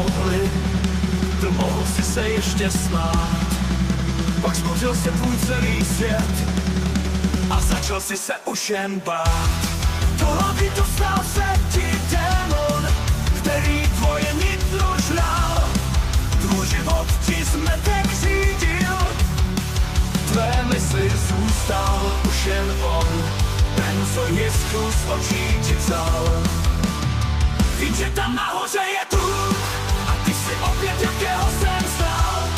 mohli, to mohl si se ještě smát. Pak zbořil se tvůj celý svět a začal si se už jen bát. Do hlavy dostal se ti démon, který tvoje nitro žral. Tvůj život ti zmetek řídil, tvé mysli zůstal už jen on, ten, co jiskru z očí ti vzal. Vím, že tam nahoře je trup a ty si opět jakého jsem znal.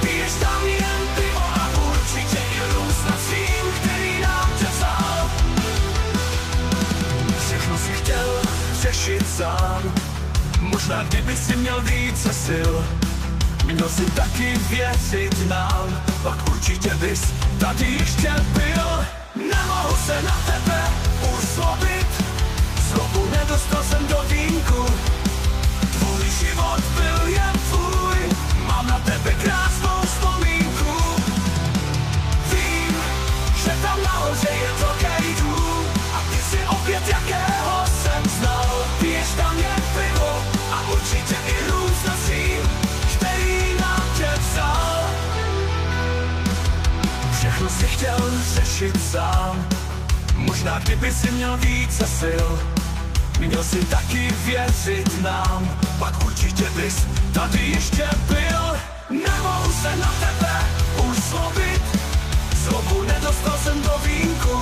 Piješ tam jen pivo a určitě i rum s nacím, který nám tě vzal. Všechno si chtěl řešit sám, možná kdyby si měl více sil. Měl si taky věřit nám, pak určitě bys tady ještě byl. Nemohu se na tebe už zlobit, zlobu nedostal jsem do vínku. Tvůj život byl jen tvůj, mám na tebe krásnou vzpomínku. Vím, že tam nahoře je velký dům a ty si opět jakého jsem znal. Piješ tam jen pivo a určitě i rum s nacím, který nám tě vzal. Všechno si chtěl řešit sám, možná kdyby si měl více sil. Měl si taky věřit nám, pak určitě bys tady ještě byl. Nemohu se na tebe už zlobit, zlobu nedostal jsem do vínku.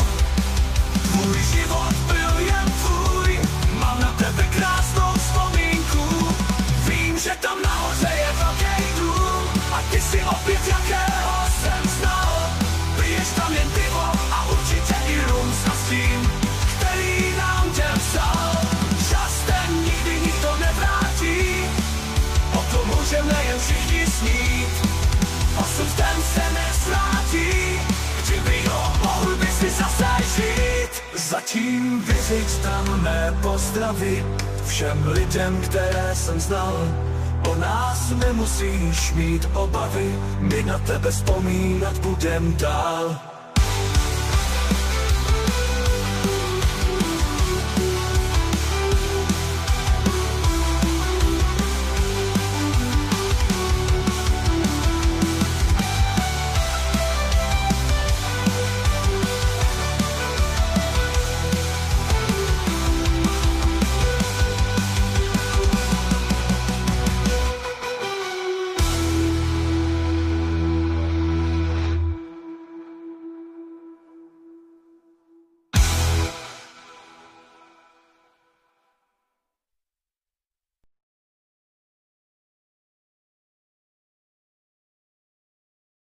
Tvůj život byl jen tvůj, mám na tebe krásnou vzpomínku. Vím, že tam nahoře je velký dům a ty si opět jakého jsem znal. Piješ tam jen pivo a určitě i rum s nacím, který nám tě vzal. Čas ten nikdy nikdo nevrátí, o tom můžeme jen všichni snít. Osud ten se nezvrátí, kdyby ho mohl by si zase žít. Zatím vyřiď tam mé pozdravy všem lidem, které jsem znal. O nás nemusíš mít obavy, my na tebe vzpomínat budem dál.